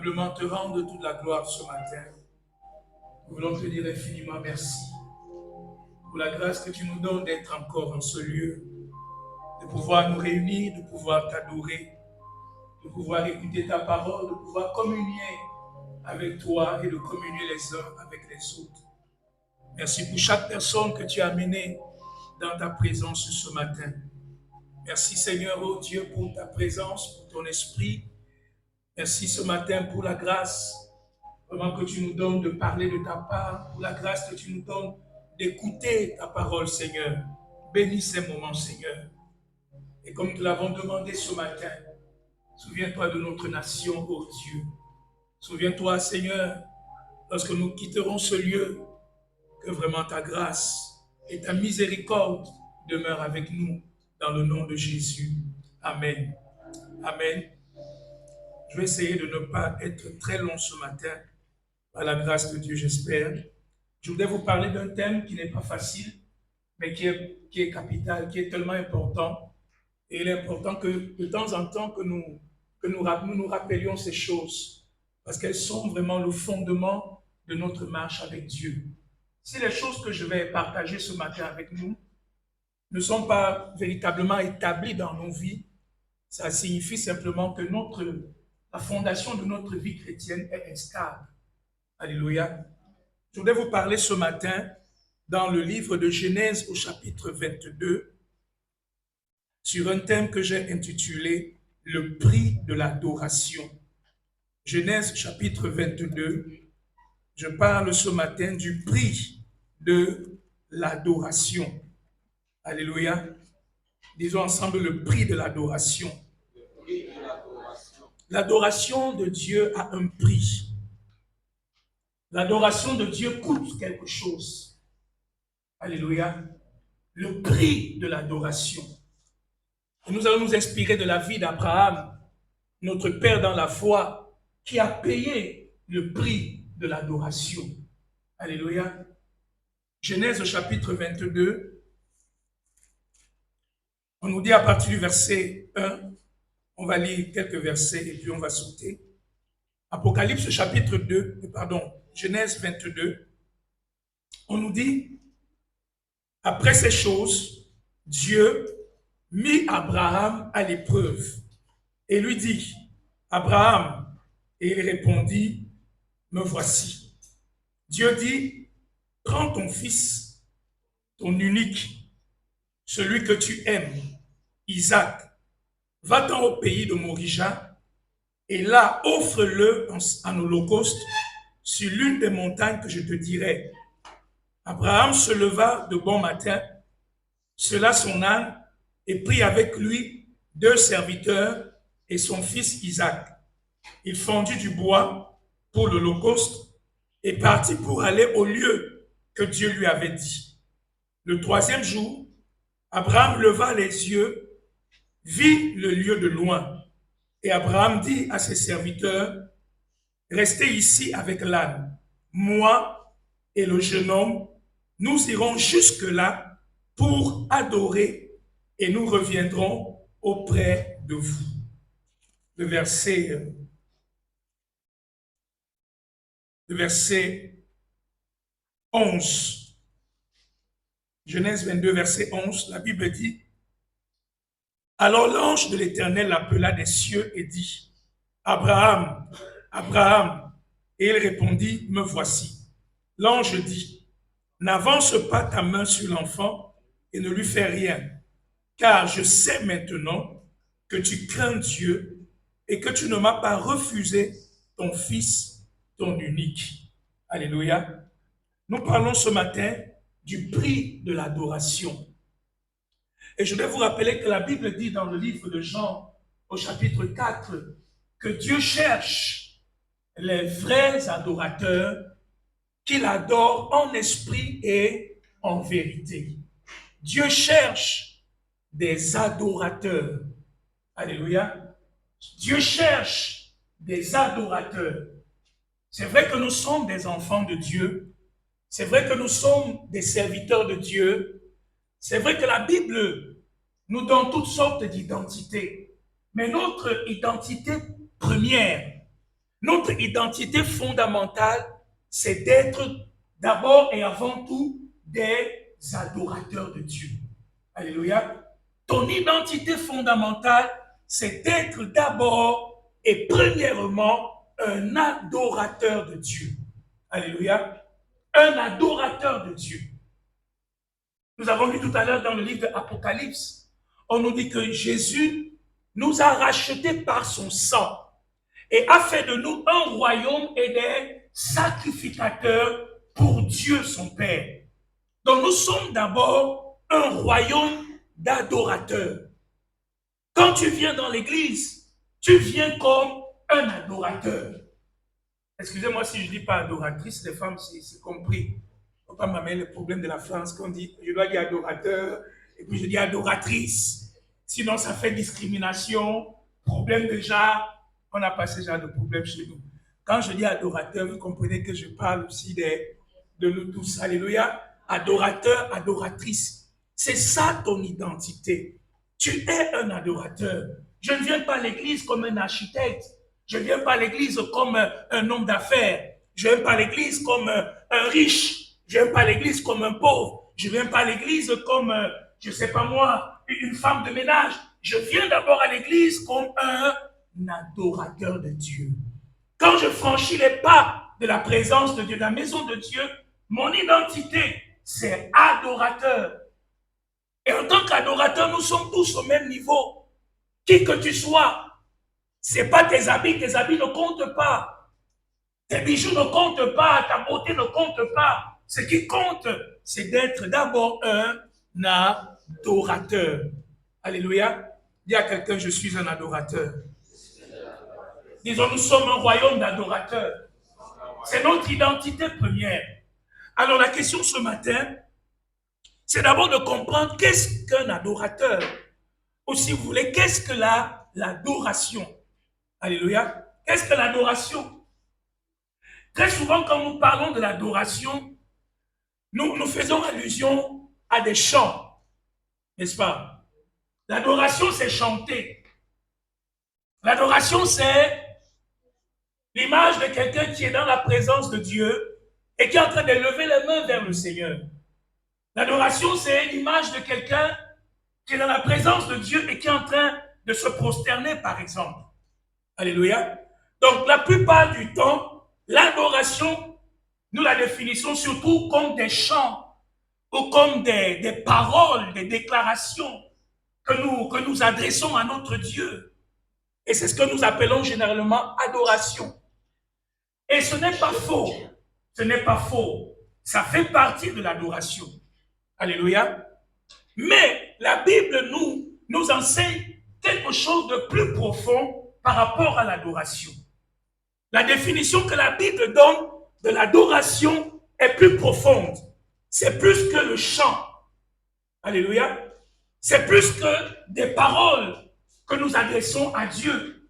humblement te rendre toute la gloire ce matin. Nous voulons te dire infiniment merci pour la grâce que tu nous donnes d'être encore en ce lieu, de pouvoir nous réunir, de pouvoir t'adorer, de pouvoir écouter ta parole, de pouvoir communier avec toi et de communier les uns avec les autres. Merci pour chaque personne que tu as amenée dans ta présence ce matin. Merci Seigneur, oh Dieu, pour ta présence, pour ton esprit. Merci ce matin pour la grâce vraiment que tu nous donnes de parler de ta part, pour la grâce que tu nous donnes d'écouter ta parole, Seigneur. Bénis ces moments, Seigneur. Et comme nous l'avons demandé ce matin, souviens-toi de notre nation, oh Dieu. Souviens-toi, Seigneur, lorsque nous quitterons ce lieu, que vraiment ta grâce et ta miséricorde demeurent avec nous dans le nom de Jésus. Amen. Amen. Je vais essayer de ne pas être très long ce matin, par la grâce de Dieu, j'espère. Je voudrais vous parler d'un thème qui n'est pas facile, mais qui est capital, qui est tellement important. Et il est important que de temps en temps que nous rappelions ces choses, parce qu'elles sont vraiment le fondement de notre marche avec Dieu. Si les choses que je vais partager ce matin avec nous ne sont pas véritablement établies dans nos vies, ça signifie simplement que la fondation de notre vie chrétienne est instable. Alléluia. Je voudrais vous parler ce matin dans le livre de Genèse au chapitre 22 sur un thème que j'ai intitulé « Le prix de l'adoration ». Genèse chapitre 22, je parle ce matin du prix de l'adoration. Alléluia. Disons ensemble le prix de l'adoration. L'adoration de Dieu a un prix. L'adoration de Dieu coûte quelque chose. Alléluia. Le prix de l'adoration. Et nous allons nous inspirer de la vie d'Abraham, notre Père dans la foi, qui a payé le prix de l'adoration. Alléluia. Genèse chapitre 22, on nous dit à partir du verset 1, on va lire quelques versets et puis on va sauter. Apocalypse chapitre 2, Genèse 22, on nous dit, après ces choses, Dieu mit Abraham à l'épreuve et lui dit, Abraham, et il répondit, me voici. Dieu dit, prends ton fils, ton unique, celui que tu aimes, Isaac, va-t'en au pays de Morija, et là, offre-le en holocauste sur l'une des montagnes que je te dirai. Abraham se leva de bon matin, sella son âne, et prit avec lui 2 serviteurs et son fils Isaac. Il fendit du bois pour l'holocauste et partit pour aller au lieu que Dieu lui avait dit. Le 3e jour, Abraham leva les yeux, vit le lieu de loin. Et Abraham dit à ses serviteurs, restez ici avec l'âne. Moi et le jeune homme, nous irons jusque-là pour adorer et nous reviendrons auprès de vous. Le verset 11. Genèse 22, verset 11, la Bible dit, alors l'ange de l'Éternel l'appela des cieux et dit, Abraham, Abraham, et il répondit, me voici. L'ange dit, n'avance pas ta main sur l'enfant et ne lui fais rien, car je sais maintenant que tu crains Dieu et que tu ne m'as pas refusé ton fils, ton unique. Alléluia. Nous parlons ce matin du prix de l'adoration. Et je vais vous rappeler que la Bible dit dans le livre de Jean, au chapitre 4, que Dieu cherche les vrais adorateurs qu'il adore en esprit et en vérité. Dieu cherche des adorateurs. Alléluia. Dieu cherche des adorateurs. C'est vrai que nous sommes des enfants de Dieu. C'est vrai que nous sommes des serviteurs de Dieu. C'est vrai que la Bible nous donne toutes sortes d'identités. Mais notre identité première, Notre identité fondamentale, c'est d'être d'abord et avant tout des adorateurs de Dieu. Alléluia. Ton identité fondamentale, c'est d'être d'abord et premièrement un adorateur de Dieu. Alléluia. Un adorateur de Dieu. Nous avons lu tout à l'heure dans le livre de l'Apocalypse, on nous dit que Jésus nous a rachetés par son sang et a fait de nous un royaume et des sacrificateurs pour Dieu son Père. Donc nous sommes d'abord un royaume d'adorateurs. Quand tu viens dans l'église, tu viens comme un adorateur. Excusez-moi si je ne dis pas adoratrice, les femmes, c'est compris. Il ne faut pas m'amener le problème de la France qu'on dit, je dois dire adorateur, et puis je dis adoratrice. Sinon, ça fait discrimination, problème de genre. On n'a pas ce genre de problème chez nous. Quand je dis adorateur, vous comprenez que je parle aussi de nous tous. Alléluia. Adorateur, adoratrice. C'est ça ton identité. Tu es un adorateur. Je ne viens pas à l'église comme un architecte. Je ne viens pas à l'église comme un homme d'affaires. Je ne viens pas à l'église comme un riche. Je ne viens pas à l'église comme un pauvre. Je ne viens pas à l'église comme, je ne sais pas moi, une femme de ménage. Je viens d'abord à l'église comme un adorateur de Dieu. Quand je franchis les pas de la présence de Dieu, de la maison de Dieu, mon identité, c'est adorateur. Et en tant qu'adorateur, nous sommes tous au même niveau. Qui que tu sois, c'est pas tes habits ne comptent pas. Tes bijoux ne comptent pas, ta beauté ne compte pas. Ce qui compte, c'est d'être d'abord un adorateur. Alléluia. Dis à quelqu'un, je suis un adorateur. Disons, nous sommes un royaume d'adorateurs. C'est notre identité première. Alors la question ce matin, c'est d'abord de comprendre qu'est-ce qu'un adorateur. Ou si vous voulez, qu'est-ce que l'adoration? Alléluia. Qu'est-ce que l'adoration? Très souvent, quand nous parlons de l'adoration, nous faisons allusion à des chants, n'est-ce pas? L'adoration, c'est chanter. L'adoration, c'est l'image de quelqu'un qui est dans la présence de Dieu et qui est en train de lever les mains vers le Seigneur. L'adoration, c'est l'image de quelqu'un qui est dans la présence de Dieu et qui est en train de se prosterner, par exemple. Alléluia. Donc, la plupart du temps, l'adoration, nous la définissons surtout comme des chants ou comme des paroles, des déclarations que nous adressons à notre Dieu. Et c'est ce que nous appelons généralement adoration. Et ce n'est pas faux. Ce n'est pas faux. Ça fait partie de l'adoration. Alléluia. Mais la Bible nous enseigne quelque chose de plus profond par rapport à l'adoration. La définition que la Bible donne de l'adoration est plus profonde. C'est plus que le chant. Alléluia. C'est plus que des paroles que nous adressons à Dieu.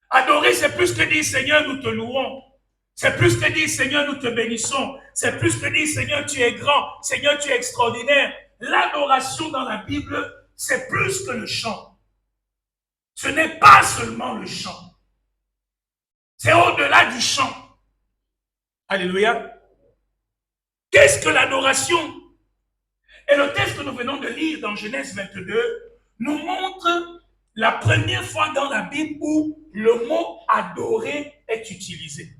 Adorer, c'est plus que dire Seigneur, nous te louons. C'est plus que dire Seigneur, nous te bénissons. C'est plus que dire Seigneur, tu es grand. Seigneur, tu es extraordinaire. L'adoration dans la Bible, c'est plus que le chant. Ce n'est pas seulement le chant. C'est au-delà du chant. Alléluia. Qu'est-ce que l'adoration? Et le texte que nous venons de lire dans Genèse 22 nous montre la première fois dans la Bible où le mot adorer est utilisé.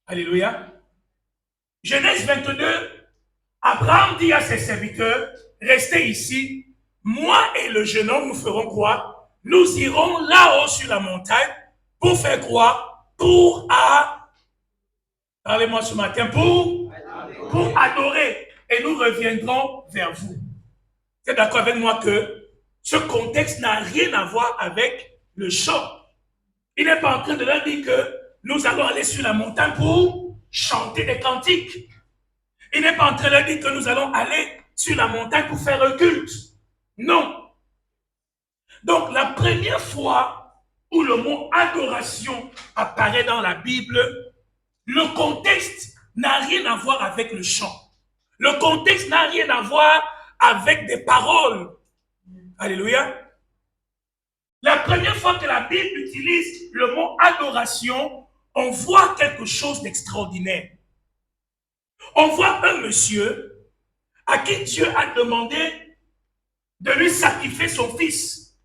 Alléluia. Genèse 22, Abraham dit à ses serviteurs, restez ici, moi et le jeune homme, nous ferons quoi? Nous irons là-haut sur la montagne pour faire quoi? Parlez-moi ce matin, pour adorer. Et nous reviendrons vers vous. Vous êtes d'accord avec moi que ce contexte n'a rien à voir avec le chant. Il n'est pas en train de leur dire que nous allons aller sur la montagne pour chanter des cantiques. Il n'est pas en train de leur dire que nous allons aller sur la montagne pour faire un culte. Non. Donc, la première fois où le mot adoration apparaît dans la Bible, le contexte n'a rien à voir avec le chant. Le contexte n'a rien à voir avec des paroles. Alléluia. La première fois que la Bible utilise le mot adoration, on voit quelque chose d'extraordinaire. On voit un monsieur à qui Dieu a demandé de lui sacrifier son fils.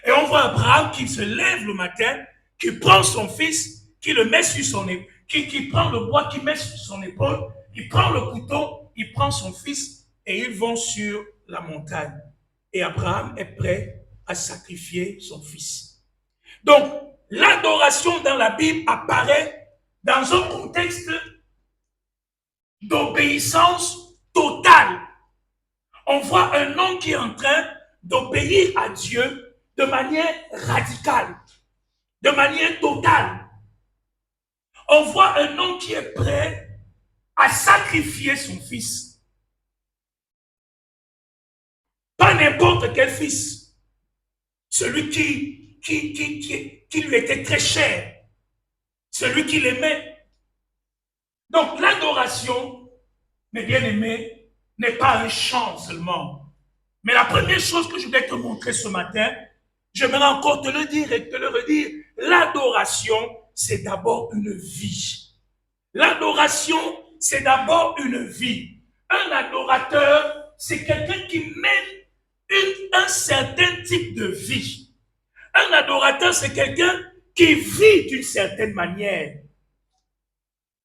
Et on voit Abraham qui se lève le matin, qui prend son fils, qui le met sur son épaule, qui prend le bois, qui met sur son épaule, il prend le couteau, il prend son fils et ils vont sur la montagne. Et Abraham est prêt à sacrifier son fils. Donc, l'adoration dans la Bible apparaît dans un contexte d'obéissance totale. On voit un homme qui est en train d'obéir à Dieu de manière radicale, de manière totale. On voit un homme qui est prêt à sacrifier son fils. Pas n'importe quel fils. Celui qui lui était très cher. Celui qu'il aimait. Donc l'adoration, mes bien-aimés, n'est pas un chant seulement. Mais la première chose que je voulais te montrer ce matin, j'aimerais encore te le dire et te le redire. L'adoration, c'est d'abord une vie. L'adoration, c'est d'abord une vie. Un adorateur, c'est quelqu'un qui mène un certain type de vie. Un adorateur, c'est quelqu'un qui vit d'une certaine manière.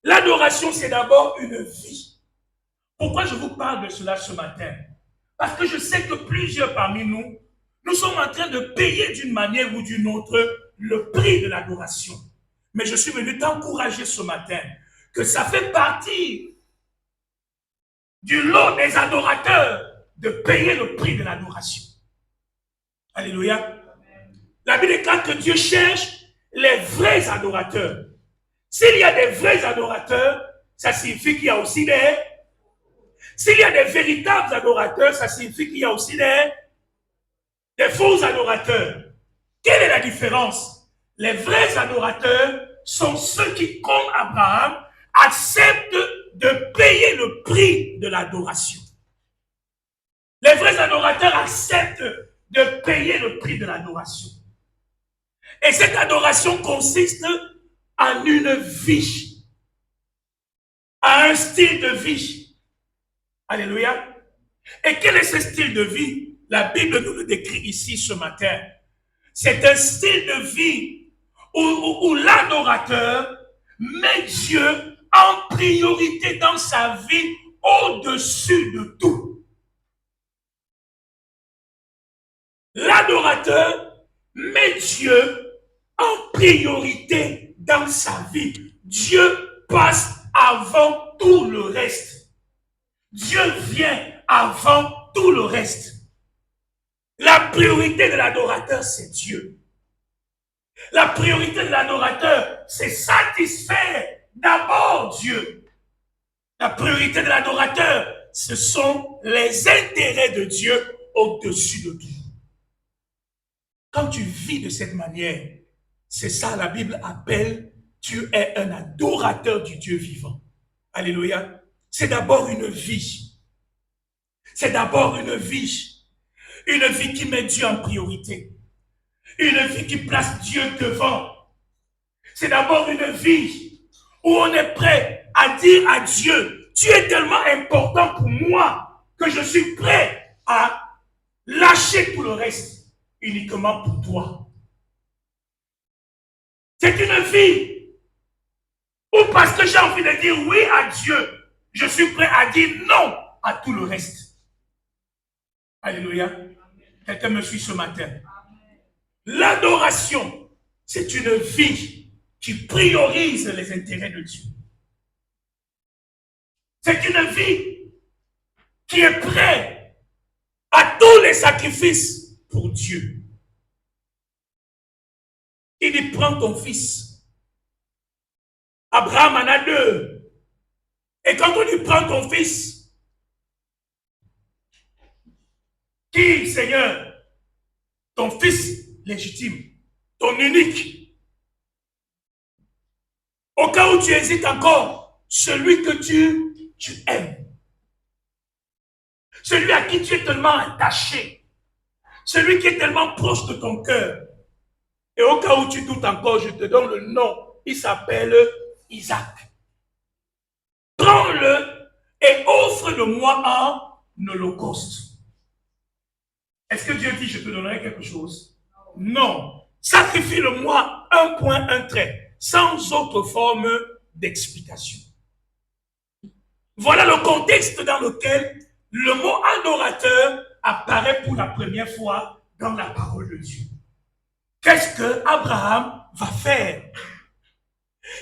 L'adoration, c'est d'abord une vie. Pourquoi je vous parle de cela ce matin? Parce que je sais que plusieurs parmi nous, nous sommes en train de payer d'une manière ou d'une autre le prix de l'adoration. Mais je suis venu t'encourager ce matin que ça fait partie du lot des adorateurs de payer le prix de l'adoration. Alléluia. La Bible déclare que Dieu cherche les vrais adorateurs. S'il y a des vrais adorateurs, ça signifie qu'il y a aussi des... S'il y a des véritables adorateurs, ça signifie qu'il y a aussi des faux adorateurs. Quelle est la différence? Les vrais adorateurs sont ceux qui, comme Abraham, acceptent de payer le prix de l'adoration. Les vrais adorateurs acceptent de payer le prix de l'adoration. Et cette adoration consiste en une vie, à un style de vie. Alléluia. Et quel est ce style de vie? La Bible nous le décrit ici ce matin. C'est un style de vie où l'adorateur met Dieu en priorité dans sa vie au-dessus de tout. L'adorateur met Dieu en priorité dans sa vie. Dieu passe avant tout le reste. Dieu vient avant tout le reste. La priorité de l'adorateur, c'est Dieu. La priorité de l'adorateur, c'est satisfaire d'abord Dieu. La priorité de l'adorateur, ce sont les intérêts de Dieu au-dessus de tout. Quand tu vis de cette manière, c'est ça la Bible appelle, tu es un adorateur du Dieu vivant. Alléluia. C'est d'abord une vie. C'est d'abord une vie. Une vie qui met Dieu en priorité. Une vie qui place Dieu devant. C'est d'abord une vie où on est prêt à dire à Dieu, tu es tellement important pour moi que je suis prêt à lâcher tout le reste uniquement pour toi. C'est une vie où parce que j'ai envie de dire oui à Dieu, je suis prêt à dire non à tout le reste. Alléluia. Quelqu'un me suit ce matin. L'adoration, c'est une vie qui priorise les intérêts de Dieu. C'est une vie qui est prête à tous les sacrifices pour Dieu. Il dit, prends ton fils. Abraham en a deux. Et quand on dit, prends ton fils, qui, Seigneur? Ton fils légitime, ton unique. Au cas où tu hésites encore, celui que tu aimes. Celui à qui tu es tellement attaché. celui qui est tellement proche de ton cœur. Et au cas où tu doutes encore, je te donne le nom. Il s'appelle Isaac. Prends-le et offre-le-moi en holocauste. Est-ce que Dieu dit, je te donnerai quelque chose? Non. Sacrifie-le-moi, un point, un trait, sans autre forme d'explication. Voilà le contexte dans lequel le mot adorateur apparaît pour la première fois dans la parole de Dieu. Qu'est-ce que Abraham va faire?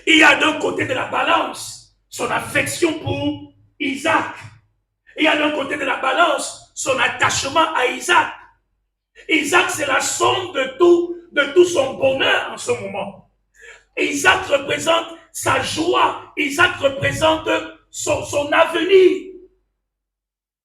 Il y a d'un côté de la balance son affection pour Isaac. Il y a d'un côté de la balance son attachement à Isaac. Isaac, c'est la somme de tout son bonheur en ce moment. Isaac représente sa joie. Isaac représente son avenir.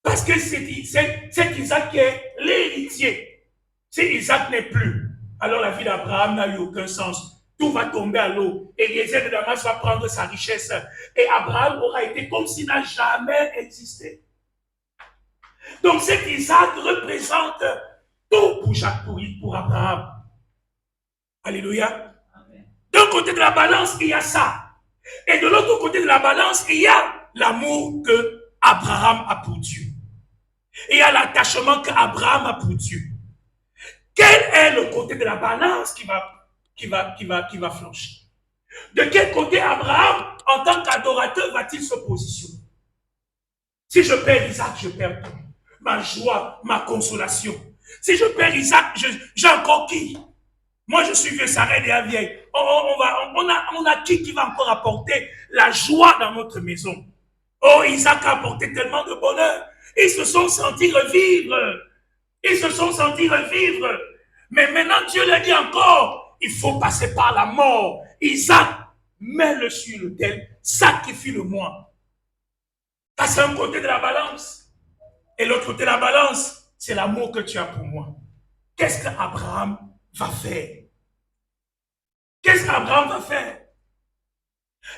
Parce que c'est Isaac qui est l'héritier. Si Isaac n'est plus, alors la vie d'Abraham n'a eu aucun sens. Tout va tomber à l'eau. Eliezer de Damas va prendre sa richesse. Et Abraham aura été comme s'il n'a jamais existé. Donc cet Isaac représente tout pour Abraham. Alléluia. D'un côté de la balance, il y a ça. Et de l'autre côté de la balance, il y a l'amour que Abraham a pour Dieu. Il y a l'attachement qu'Abraham a pour Dieu. Quel est le côté de la balance qui va flancher? De quel côté Abraham, en tant qu'adorateur, va-t-il se positionner? Si je perds Isaac, je perds tout. Ma joie, ma consolation. Si je perds Isaac, j'ai encore qui? Moi, je suis vieux, ça règne et vieille. On a qui va encore apporter la joie dans notre maison? Oh, Isaac a apporté tellement de bonheur. Ils se sont sentis revivre. Ils se sont sentis revivre. Mais maintenant, Dieu leur dit encore, il faut passer par la mort. Isaac, mets-le sur l'autel, sacrifie-le-moi. Ça, c'est un côté de la balance. Et l'autre côté de la balance, c'est l'amour que tu as pour moi. Qu'est-ce qu'Abraham va faire? Qu'est-ce qu'Abraham va faire?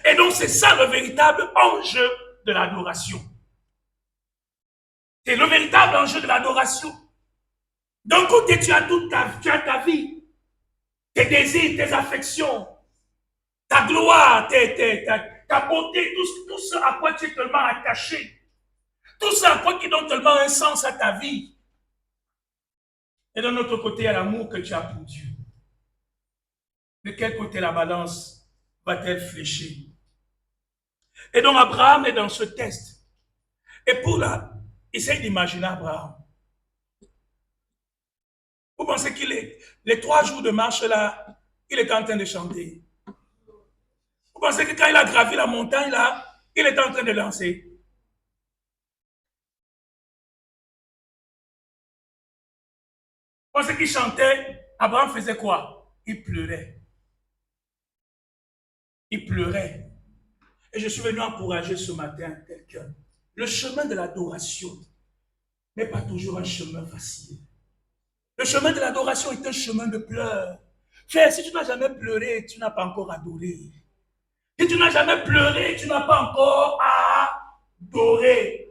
Et donc, c'est ça le véritable enjeu de l'adoration. C'est le véritable enjeu de l'adoration. D'un côté, tu as ta vie, tes désirs, tes affections, ta gloire, ta beauté, tout ce à quoi tu es tellement attaché, tout ce à quoi qui donne tellement un sens à ta vie. Et d'un autre côté, il y a l'amour que tu as pour Dieu. De quel côté la balance va-t-elle fléchir? Et donc Abraham est dans ce test. Et pour là, essaye d'imaginer Abraham. Vous pensez qu'il est, les 3 jours de marche là, il était en train de chanter. Vous pensez que quand il a gravi la montagne là, il était en train de danser. Vous pensez qu'il chantait, Abraham faisait quoi? Il pleurait. Il pleurait. Et je suis venu encourager ce matin quelqu'un. Le chemin de l'adoration n'est pas toujours un chemin facile. Le chemin de l'adoration est un chemin de pleurs. Frère, si tu n'as jamais pleuré, tu n'as pas encore adoré. Si tu n'as jamais pleuré, tu n'as pas encore adoré.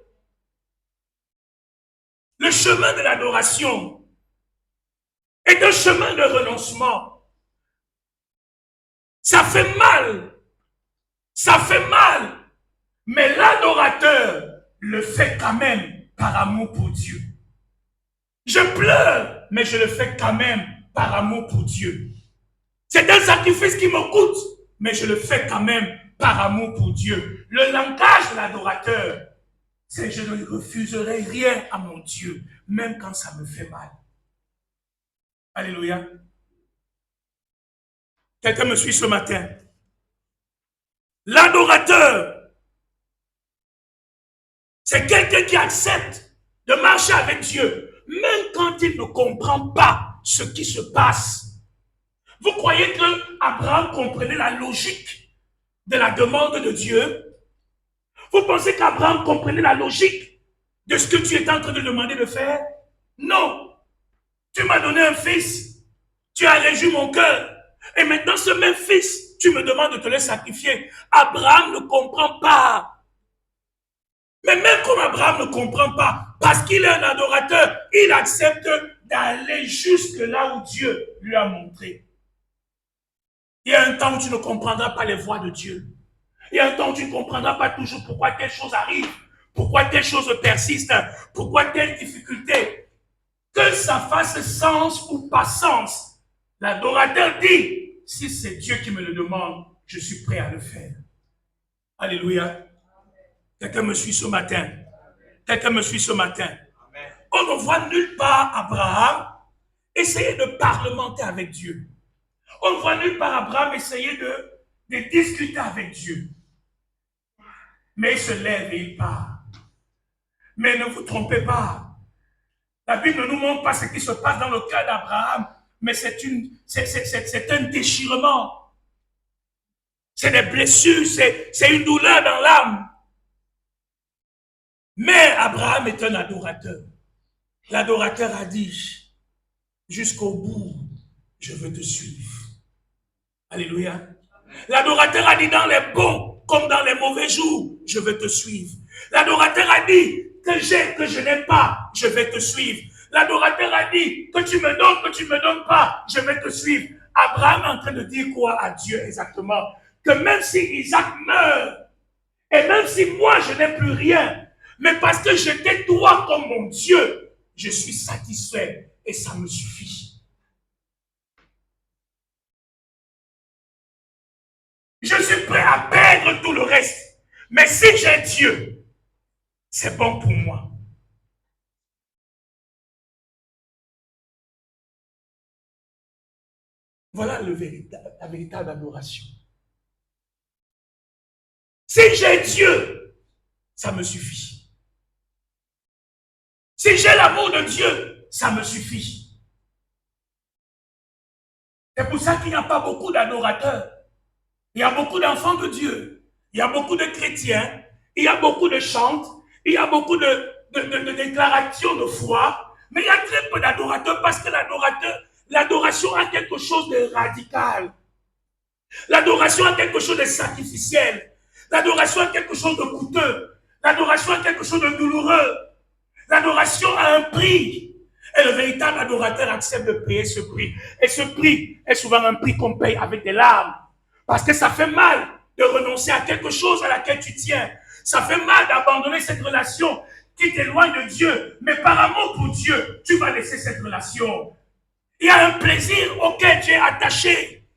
Le chemin de l'adoration est un chemin de renoncement. Ça fait mal. Ça fait mal. Mais l'adorateur le fait quand même par amour pour Dieu. Je pleure, mais je le fais quand même par amour pour Dieu. C'est un sacrifice qui me coûte, mais je le fais quand même par amour pour Dieu. Le langage de l'adorateur, c'est je ne refuserai rien à mon Dieu, même quand ça me fait mal. Alléluia. Quelqu'un me suit ce matin? L'adorateur, c'est quelqu'un qui accepte de marcher avec Dieu, même quand il ne comprend pas ce qui se passe. Vous croyez que Abraham comprenait la logique de la demande de Dieu? Vous pensez qu'Abraham comprenait la logique de ce que tu es en train de demander de faire? Non. Tu m'as donné un fils, tu as réjoui mon cœur, et maintenant ce même fils, tu me demandes de te le sacrifier. Abraham ne comprend pas. Mais même comme Abraham ne comprend pas, parce qu'il est un adorateur, il accepte d'aller jusque là où Dieu lui a montré. Il y a un temps où tu ne comprendras pas les voies de Dieu. Il y a un temps où tu ne comprendras pas toujours pourquoi telle chose arrive, pourquoi telle chose persiste, pourquoi telle difficulté. Que ça fasse sens ou pas sens. L'adorateur dit, si c'est Dieu qui me le demande, je suis prêt à le faire. Alléluia. Quelqu'un me suit ce matin. Quelqu'un me suit ce matin. On ne voit nulle part Abraham essayer de parlementer avec Dieu. On ne voit nulle part Abraham essayer de discuter avec Dieu. Mais il se lève et il part. Mais ne vous trompez pas. La Bible ne nous montre pas ce qui se passe dans le cœur d'Abraham, mais c'est un déchirement. C'est des blessures, c'est une douleur dans l'âme. Mais Abraham est un adorateur. L'adorateur a dit, jusqu'au bout, je veux te suivre. Alléluia. L'adorateur a dit, dans les bons comme dans les mauvais jours, je veux te suivre. L'adorateur a dit, que j'ai, que je n'ai pas, je vais te suivre. L'adorateur a dit, que tu me donnes, que tu ne me donnes pas, je vais te suivre. Abraham est en train de dire quoi à Dieu exactement? Que même si Isaac meurt, et même si moi je n'ai plus rien, mais parce que je t'ai toi comme mon Dieu, je suis satisfait et ça me suffit. Je suis prêt à perdre tout le reste. Mais si j'ai Dieu, c'est bon pour moi. Voilà la véritable adoration. Si j'ai Dieu, ça me suffit. Si j'ai l'amour de Dieu, ça me suffit. C'est pour ça qu'il n'y a pas beaucoup d'adorateurs. Il y a beaucoup d'enfants de Dieu. Il y a beaucoup de chrétiens. Il y a beaucoup de chantes. Il y a beaucoup de déclarations de foi. Mais il y a très peu d'adorateurs parce que l'adoration a quelque chose de radical. L'adoration a quelque chose de sacrificiel. L'adoration a quelque chose de coûteux. L'adoration a quelque chose de douloureux. L'adoration a un prix. Et le véritable adorateur accepte de payer ce prix. Et ce prix est souvent un prix qu'on paye avec des larmes. Parce que ça fait mal de renoncer à quelque chose à laquelle tu tiens. Ça fait mal d'abandonner cette relation qui t'éloigne de Dieu. Mais par amour pour Dieu, tu vas laisser cette relation. Il y a un plaisir auquel tu es attaché.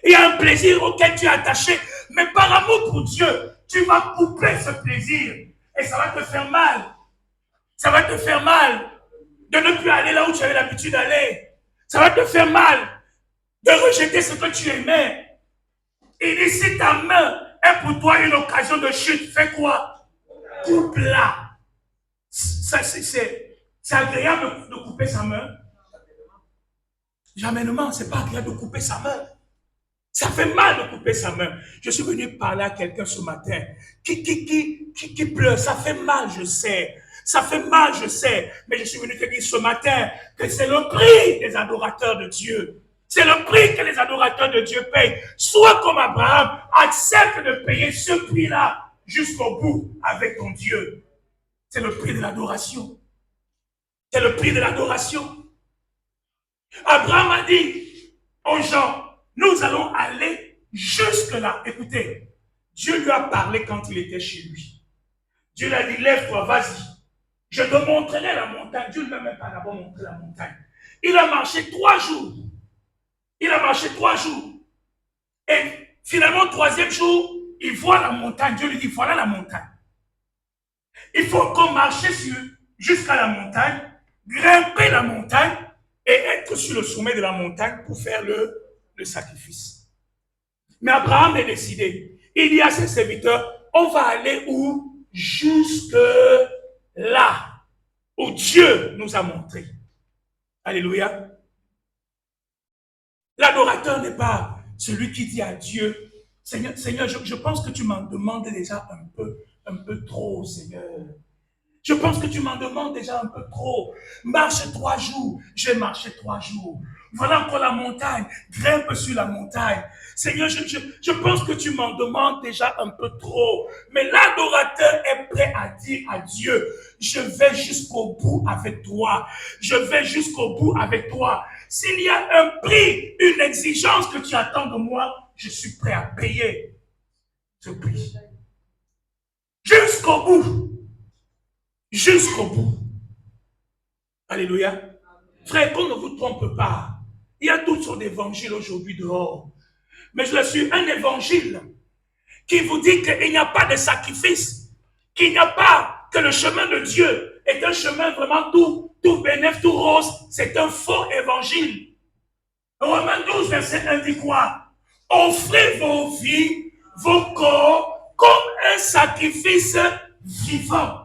Il y a un plaisir auquel tu es attaché. Mais par amour pour Dieu, tu vas couper ce plaisir. Et ça va te faire mal. Ça va te faire mal de ne plus aller là où tu avais l'habitude d'aller. Ça va te faire mal de rejeter ce que tu aimais. Et si ta main est pour toi une occasion de chute, fais quoi? Coupe-la. C'est agréable de couper sa main. Jamais, c'est pas agréable de couper sa main. Ça fait mal de couper sa main. Je suis venu parler à quelqu'un ce matin qui pleure. Ça fait mal, je sais. Ça fait mal, je sais. Mais je suis venu te dire ce matin que c'est le prix des adorateurs de Dieu. C'est le prix que les adorateurs de Dieu payent. Sois comme Abraham, accepte de payer ce prix-là jusqu'au bout avec ton Dieu. C'est le prix de l'adoration. C'est le prix de l'adoration. Abraham a dit aux gens, nous allons aller jusque-là. Écoutez, Dieu lui a parlé quand il était chez lui. Dieu lui a dit, lève-toi, vas-y. Je te montrerai la montagne. Dieu ne m'a même pas d'abord montré la montagne. Il a marché 3 jours. Il a marché 3 jours. Et finalement, 3e jour, il voit la montagne. Dieu lui dit, voilà la montagne. Il faut qu'on marche jusqu'à la montagne, grimper la montagne et être sur le sommet de la montagne pour faire le sacrifice. Mais Abraham est décidé. Il dit à ses serviteurs, on va aller où? Jusque là, où Dieu nous a montré. Alléluia. L'adorateur n'est pas celui qui dit à Dieu, Seigneur, je pense que tu m'en demandes déjà un peu trop, Seigneur. Je pense que tu m'en demandes déjà un peu trop. Marche 3 jours, je vais marcher 3 jours. Voilà encore la montagne, grimpe sur la montagne. Seigneur, je pense que tu m'en demandes déjà un peu trop. Mais l'adorateur est prêt à dire à Dieu, je vais jusqu'au bout avec toi. Je vais jusqu'au bout avec toi. S'il y a un prix, une exigence que tu attends de moi, je suis prêt à payer ce prix. Jusqu'au bout. Jusqu'au bout. Alléluia. Frère, qu'on ne vous trompe pas. Il y a toutes sortes d'évangiles aujourd'hui dehors. Mais je suis un évangile qui vous dit qu'il n'y a pas de sacrifice, qu'il n'y a pas que le chemin de Dieu est un chemin vraiment tout bénéfique, tout rose. C'est un faux évangile. Romains 12, verset 1 dit quoi? Offrez vos vies, vos corps comme un sacrifice vivant.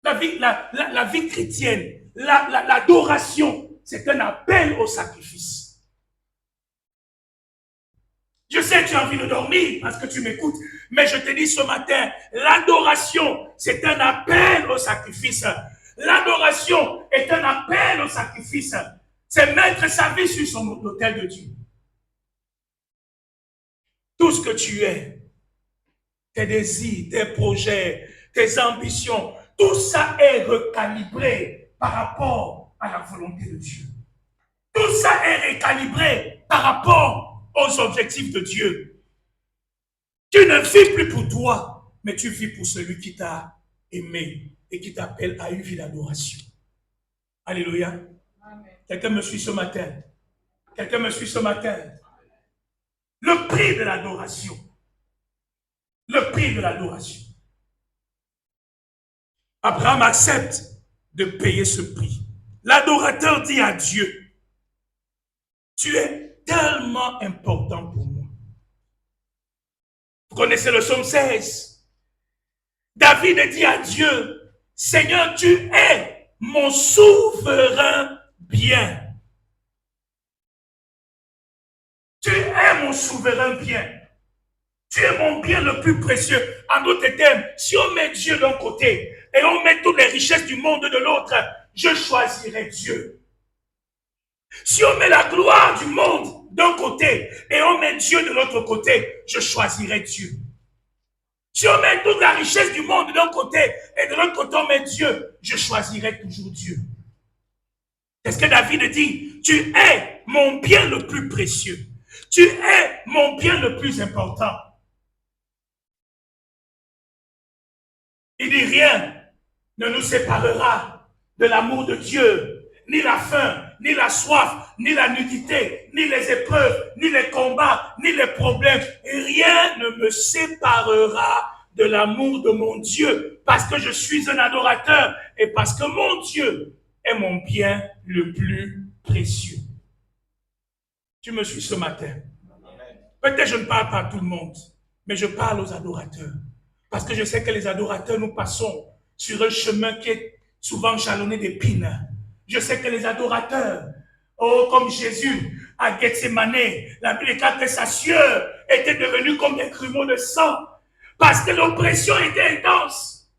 La vie chrétienne, l'adoration, c'est un appel au sacrifice. Je sais que tu as envie de dormir parce que tu m'écoutes, mais je te dis ce matin, l'adoration, c'est un appel au sacrifice. L'adoration est un appel au sacrifice. C'est mettre sa vie sur son autel de Dieu. Tout ce que tu es, tes désirs, tes projets, tes ambitions, tout ça est recalibré par rapport à la volonté de Dieu. Tout ça est recalibré par rapport aux objectifs de Dieu. Tu ne vis plus pour toi, mais tu vis pour celui qui t'a aimé et qui t'appelle à une vie d'adoration. Alléluia. Quelqu'un me suit ce matin. Quelqu'un me suit ce matin. Le prix de l'adoration. Le prix de l'adoration. Abraham accepte de payer ce prix. L'adorateur dit à Dieu, tu es tellement important pour moi. Vous connaissez le psaume 16. David dit à Dieu, Seigneur, tu es mon souverain bien. Tu es mon souverain bien. Tu es mon bien le plus précieux. En d'autres termes, si on met Dieu d'un côté et on met toutes les richesses du monde de l'autre, je choisirai Dieu. Si on met la gloire du monde d'un côté et on met Dieu de l'autre côté, je choisirai Dieu. Si on met toute la richesse du monde d'un côté et de l'autre côté on met Dieu, je choisirai toujours Dieu. C'est ce que David dit. Tu es mon bien le plus précieux. Tu es mon bien le plus important. Il dit rien ne nous séparera de l'amour de Dieu, ni la faim, ni la soif, ni la nudité, ni les épreuves, ni les combats, ni les problèmes. Rien ne me séparera de l'amour de mon Dieu, parce que je suis un adorateur et parce que mon Dieu est mon bien le plus précieux. Tu me suis ce matin. Peut-être je ne parle pas à tout le monde, mais je parle aux adorateurs. Parce que je sais que les adorateurs, nous passons sur un chemin qui est souvent jalonné d'épines. Je sais que les adorateurs, comme Jésus à Gethsemane, la Bible déclare que sa sueur était devenue comme des grumeaux de sang. Parce que l'oppression était intense.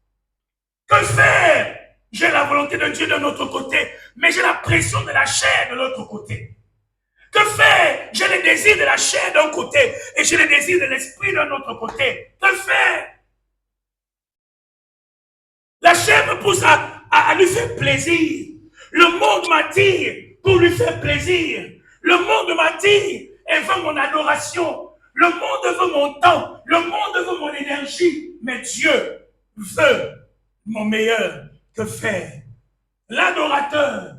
Que faire? J'ai la volonté de Dieu de notre côté, mais j'ai la pression de la chair de l'autre côté. Que faire? J'ai les désirs de la chair d'un côté et j'ai les désirs de l'esprit d'un autre côté. Que faire? La chair me pousse à lui faire plaisir. Le monde m'attire pour lui faire plaisir. Le monde m'attire et veut mon adoration. Le monde veut mon temps. Le monde veut mon énergie. Mais Dieu veut mon meilleur. Que faire? L'adorateur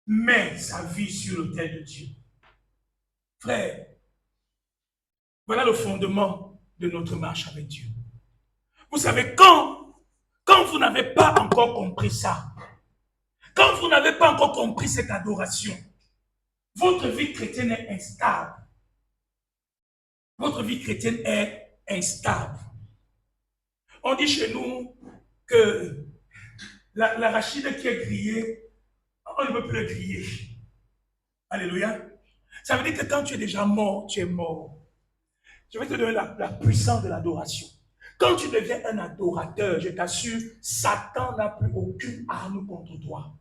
met sa vie sur l'autel de Dieu. Frère, voilà le fondement de notre marche avec Dieu. Vous savez, quand vous n'avez pas encore compris ça, quand vous n'avez pas encore compris cette adoration, votre vie chrétienne est instable. Votre vie chrétienne est instable. On dit chez nous que l'arachide qui est grillée, on ne peut plus le griller. Alléluia. Ça veut dire que quand tu es déjà mort, tu es mort. Je vais te donner la puissance de l'adoration. Quand tu deviens un adorateur, je t'assure, Satan n'a plus aucune arme contre toi.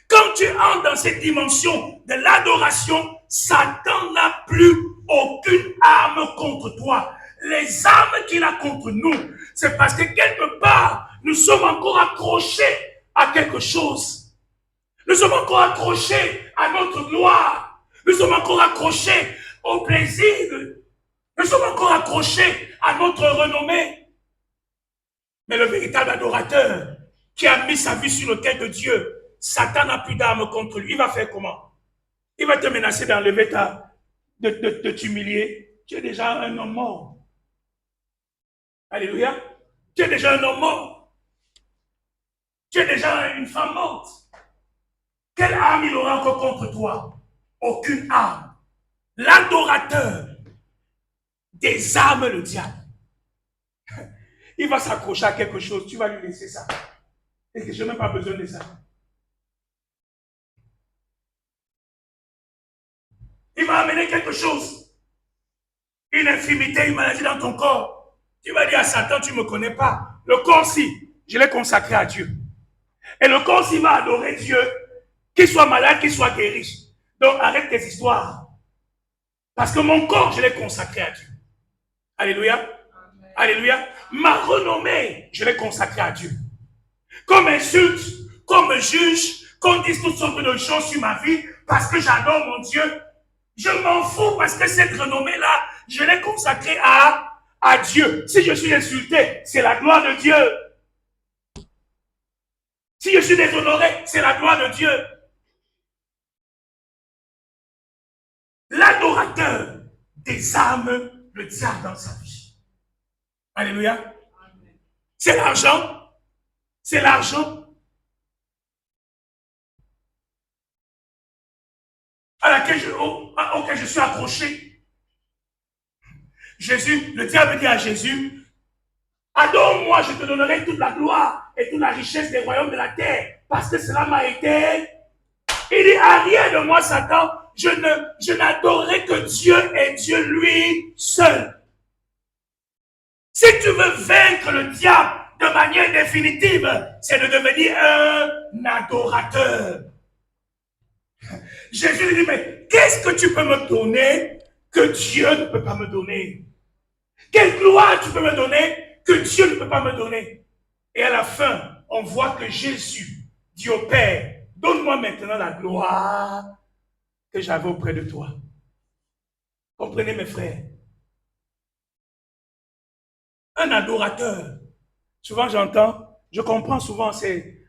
Quand tu entres dans cette dimension de l'adoration, Satan n'a plus aucune arme contre toi. Les armes qu'il a contre nous, c'est parce que quelque part, nous sommes encore accrochés à quelque chose. Nous sommes encore accrochés à notre gloire. Nous sommes encore accrochés au plaisir. Nous sommes encore accrochés à notre renommée. Mais le véritable adorateur qui a mis sa vie sur l'autel de Dieu, Satan n'a plus d'armes contre lui. Il va faire comment? Il va te menacer d'enlever de t'humilier. Tu es déjà un homme mort. Alléluia. Tu es déjà un homme mort. Tu es déjà une femme morte. Quelle arme il aura encore contre toi? Aucune arme. L'adorateur désarme le diable. Il va s'accrocher à quelque chose. Tu vas lui laisser ça. Et que je n'ai même pas besoin de ça. Il va amener quelque chose. Une infirmité, une maladie dans ton corps. Tu vas dire à Satan, tu ne me connais pas. Le corps-ci, je l'ai consacré à Dieu. Et le corps-ci va adorer Dieu, qu'il soit malade, qu'il soit guéri. Donc arrête tes histoires. Parce que mon corps, je l'ai consacré à Dieu. Alléluia. Amen. Alléluia. Ma renommée, je l'ai consacrée à Dieu. Comme insulte, comme juge, qu'on dise toutes sortes de choses sur ma vie, parce que j'adore mon Dieu. Je m'en fous parce que cette renommée-là, je l'ai consacrée à Dieu. Si je suis insulté, c'est la gloire de Dieu. Si je suis déshonoré, c'est la gloire de Dieu. L'adorateur désarme le diable dans sa vie. Alléluia. C'est l'argent. C'est l'argent. Auquel je suis accroché. Jésus, le diable dit à Jésus, adore-moi, je te donnerai toute la gloire et toute la richesse des royaumes de la terre, parce que cela m'a été. Il dit, arrière de moi, Satan, je n'adorerai que Dieu et Dieu lui seul. Si tu veux vaincre le diable de manière définitive, c'est de devenir un adorateur. Jésus lui dit, mais qu'est-ce que tu peux me donner que Dieu ne peut pas me donner? Quelle gloire tu peux me donner que Dieu ne peut pas me donner? Et à la fin, on voit que Jésus dit au Père, donne-moi maintenant la gloire que j'avais auprès de toi. Comprenez mes frères? Un adorateur, souvent je comprends souvent, c'est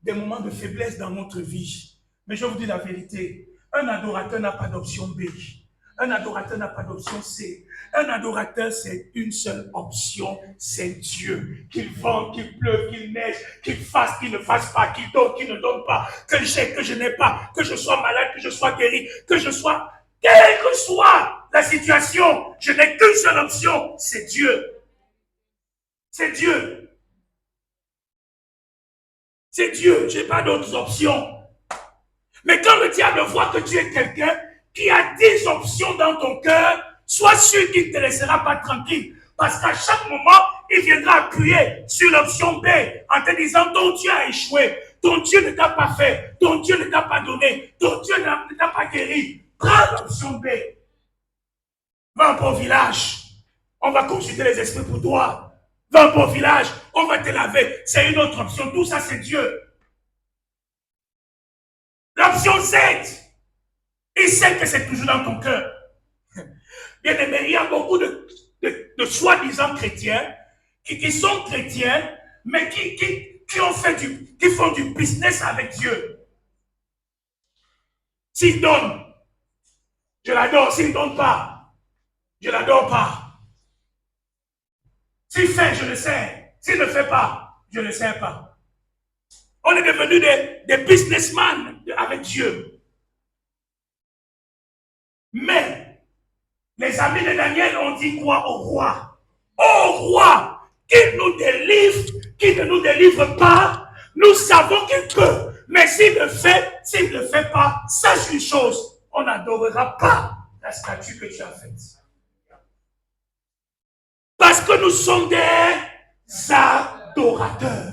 des moments de faiblesse dans notre vie. Mais je vous dis la vérité, un adorateur n'a pas d'option B. Un adorateur n'a pas d'option C. Un adorateur, c'est une seule option, c'est Dieu. Qu'il vente, qu'il pleuve, qu'il neige, qu'il fasse, qu'il ne fasse pas, qu'il donne, qu'il ne donne pas, que j'ai, que je n'ai pas, que je sois malade, que je sois guéri, que je sois... Quelle que soit la situation, je n'ai qu'une seule option, c'est Dieu. C'est Dieu. C'est Dieu, je n'ai pas d'autres options. Mais quand le diable voit que tu es quelqu'un qui a 10 options dans ton cœur, sois sûr qu'il ne te laissera pas tranquille. Parce qu'à chaque moment, il viendra appuyer sur l'option B en te disant ton Dieu a échoué, ton Dieu ne t'a pas fait, ton Dieu ne t'a pas donné, ton Dieu ne t'a pas guéri. Prends l'option B. Va un bon village, on va consulter les esprits pour toi. Va un bon village, on va te laver. C'est une autre option. Tout ça, c'est Dieu. L'option Z, il sait que c'est toujours dans ton cœur. Bien aimé, il y a beaucoup de soi-disant chrétiens qui sont chrétiens, mais qui font du business avec Dieu. S'il donne, je l'adore. S'il ne donne pas, je ne l'adore pas. S'il fait, je le sais. S'il ne fait pas, je ne le sais pas. On est devenus des businessmen avec Dieu. Mais les amis de Daniel ont dit quoi au roi? Au roi, qu'il nous délivre, qu'il ne nous délivre pas, nous savons qu'il peut. Mais s'il ne fait pas, sache une chose, on n'adorera pas la statue que tu as faite. Parce que nous sommes des adorateurs.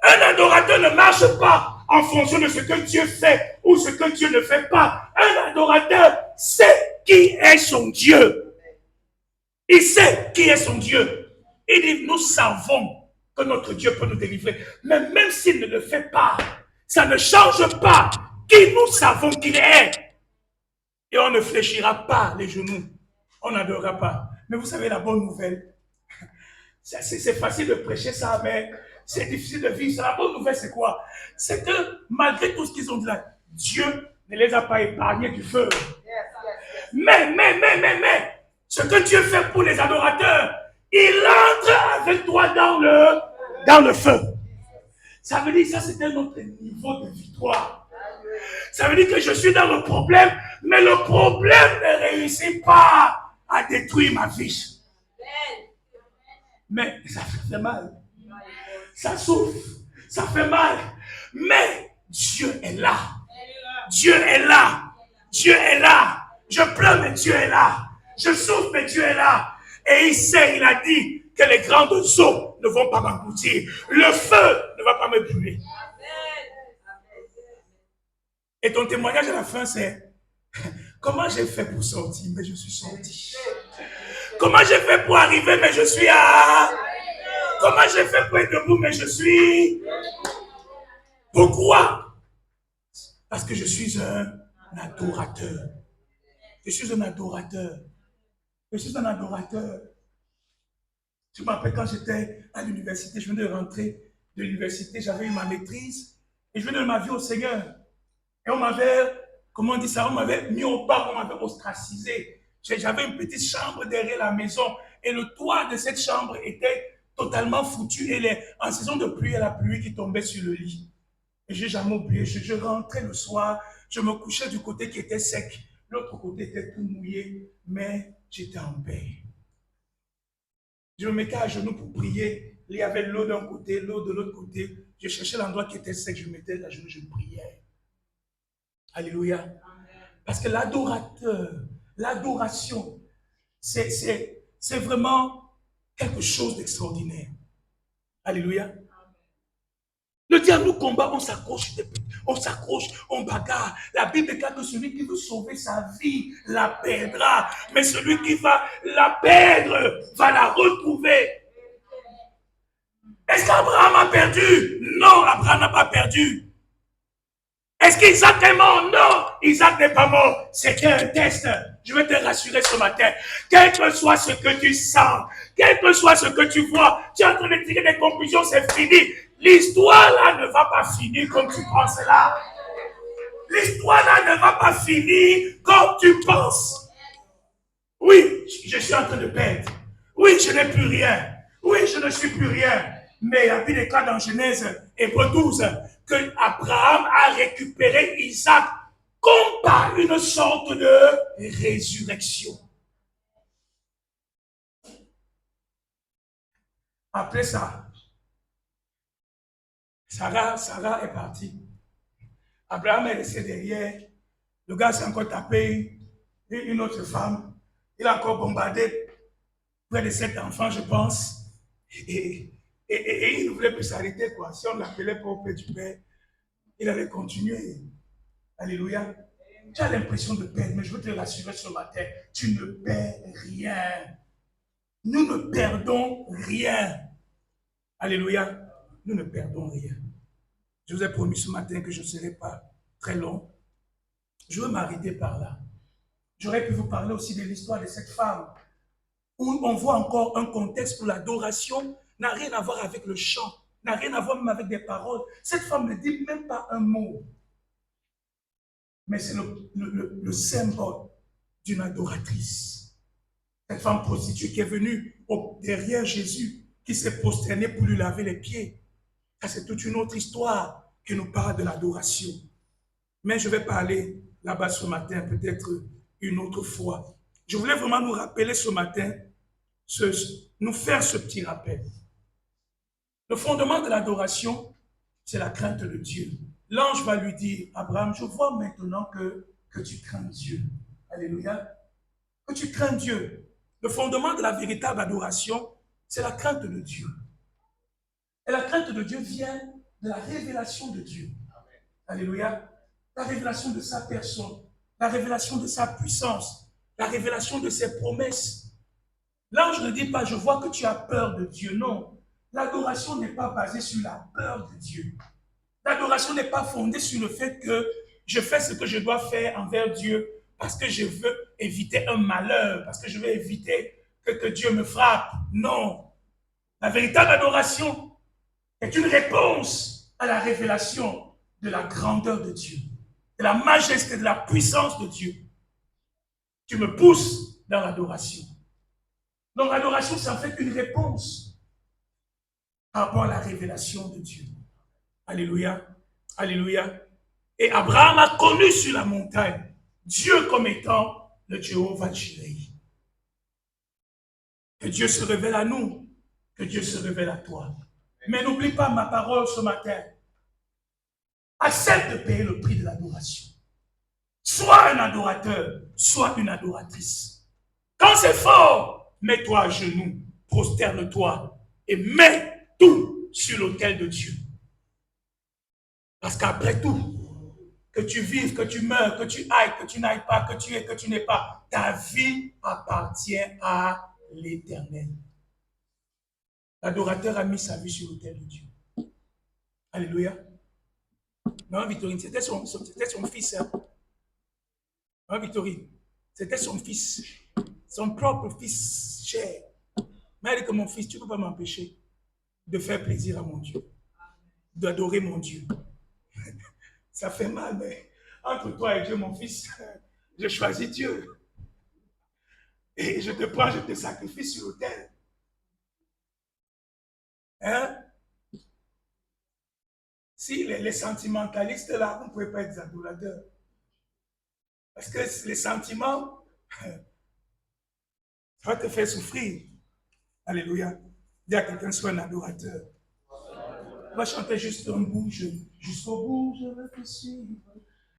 Un adorateur ne marche pas en fonction de ce que Dieu fait ou ce que Dieu ne fait pas. Un adorateur sait qui est son Dieu. Il sait qui est son Dieu. Il dit, nous savons que notre Dieu peut nous délivrer. Mais même s'il ne le fait pas, ça ne change pas qui nous savons qu'il est. Et on ne fléchira pas les genoux. On n'adorera pas. Mais vous savez la bonne nouvelle. C'est facile de prêcher ça, mais c'est difficile de vivre ça. La bonne nouvelle, c'est quoi? C'est que malgré tout ce qu'ils ont dit là, Dieu ne les a pas épargnés du feu. Mais, ce que Dieu fait pour les adorateurs, il entre avec toi dans le feu. Ça veut dire que ça, c'est un autre niveau de victoire. Ça veut dire que je suis dans le problème, mais le problème ne réussit pas à détruire ma vie. Mais ça fait mal. Ça souffre. Ça fait mal. Mais Dieu est là. Dieu est là. Dieu est là. Je pleure, mais Dieu est là. Je souffre, mais Dieu est là. Et il sait, il a dit que les grandes eaux ne vont pas m'engloutir. Le feu ne va pas me brûler. Et ton témoignage à la fin, c'est comment j'ai fait pour sortir, mais je suis sorti. Comment j'ai fait pour arriver, mais je suis à... Comment j'ai fait pour être debout, mais je suis... Pourquoi? Parce que je suis un adorateur. Je suis un adorateur. Je suis un adorateur. Je me rappelle quand j'étais à l'université, je venais de rentrer de l'université, j'avais eu ma maîtrise et je venais de ma vie au Seigneur. Et on m'avait, comment on dit ça, on m'avait mis au bas, on m'avait ostracisé. J'avais une petite chambre derrière la maison et le toit de cette chambre était totalement foutu. Et en saison de pluie, il y a la pluie qui tombait sur le lit. Et je n'ai jamais oublié, je rentrais le soir, je me couchais du côté qui était sec, l'autre côté était tout mouillé, mais j'étais en paix. Je me mettais à genoux pour prier. Il y avait l'eau d'un côté, l'eau de l'autre côté. Je cherchais l'endroit qui était sec, je me mettais à genoux, je priais. Alléluia. Parce que l'adorateur, l'adoration, c'est vraiment quelque chose d'extraordinaire. Alléluia. Le diable nous combat, on s'accroche, on bagarre. La Bible déclare que celui qui veut sauver sa vie la perdra. Mais celui qui va la perdre va la retrouver. Est-ce qu'Abraham a perdu? Non, Abraham n'a pas perdu. Est-ce qu'Isaac est mort? Non, Isaac n'est pas mort. C'était un test. Je vais te rassurer ce matin. Quel que soit ce que tu sens, quel que soit ce que tu vois, tu es en train de tirer des conclusions, c'est fini. L'histoire là ne va pas finir comme tu penses là. L'histoire là ne va pas finir comme tu penses. Oui, je suis en train de perdre. Oui, je n'ai plus rien. Oui, je ne suis plus rien. Mais la Bible déclare dans Genèse, Hébreux 12, que Abraham a récupéré Isaac comme par une sorte de résurrection. Après ça, Sarah est partie. Abraham est resté derrière. Le gars s'est encore tapé une autre femme. Il a encore bombardé près de 7 enfants, je pense. Et il ne voulait plus s'arrêter, quoi. Si on l'appelait pas auprès du Père, il allait continuer. Alléluia. Tu as l'impression de perdre, mais je veux te rassurer ce matin, tu ne perds rien. Nous ne perdons rien. Alléluia. Nous ne perdons rien. Je vous ai promis ce matin que je ne serai pas très long. Je veux m'arrêter par là. J'aurais pu vous parler aussi de l'histoire de cette femme, où on voit encore un contexte où l'adoration n'a rien à voir avec le chant, n'a rien à voir même avec des paroles. Cette femme ne dit même pas un mot. Mais c'est le symbole d'une adoratrice. Cette femme prostituée qui est venue derrière Jésus, qui s'est prosternée pour lui laver les pieds. Ça, c'est toute une autre histoire qui nous parle de l'adoration. Mais je vais parler là-bas ce matin, peut-être une autre fois. Je voulais vraiment nous rappeler ce matin, nous faire ce petit rappel. Le fondement de l'adoration, c'est la crainte de Dieu. L'ange va lui dire, Abraham, je vois maintenant que tu crains Dieu. Alléluia. Que tu crains Dieu. Le fondement de la véritable adoration, c'est la crainte de Dieu. Et la crainte de Dieu vient de la révélation de Dieu. Alléluia. La révélation de sa personne, la révélation de sa puissance, la révélation de ses promesses. L'ange ne dit pas, je vois que tu as peur de Dieu. Non. L'adoration n'est pas basée sur la peur de Dieu. L'adoration n'est pas fondée sur le fait que je fais ce que je dois faire envers Dieu parce que je veux éviter un malheur, parce que je veux éviter que Dieu me frappe. Non. La véritable adoration est une réponse à la révélation de la grandeur de Dieu, de la majesté, de la puissance de Dieu. Tu me pousses dans l'adoration. Donc l'adoration, c'est en fait une réponse par rapport à la révélation de Dieu. Alléluia. Alléluia. Et Abraham a connu sur la montagne Dieu comme étant le Jéhovah Jireh. Que Dieu se révèle à nous, que Dieu se révèle à toi. Mais n'oublie pas ma parole ce matin. Accepte de payer le prix de l'adoration. Sois un adorateur, sois une adoratrice. Quand c'est fort, mets-toi à genoux, prosterne-toi et mets tout sur l'autel de Dieu. Parce qu'après tout, que tu vives, que tu meurs, que tu ailles, que tu n'ailles pas, que tu es, que tu n'es pas, ta vie appartient à l'Éternel. L'adorateur a mis sa vie sur l'autel de Dieu. Alléluia. Maman Victorine, c'était son fils. Hein? Maman Victorine, c'était son fils. Son propre fils cher. Mais elle dit que mon fils, tu ne peux pas m'empêcher de faire plaisir à mon Dieu. D'adorer mon Dieu. Ça fait mal, mais entre toi et Dieu, mon fils, je choisis Dieu. Et je te prends, je te sacrifie sur l'autel. Hein? Si les sentimentalistes là, vous ne pouvez pas être des adorateurs. Parce que les sentiments, ça va te faire souffrir. Alléluia. Dis à quelqu'un, sois un adorateur. On va chanter juste un bout, jusqu'au bout, je veux te suivre.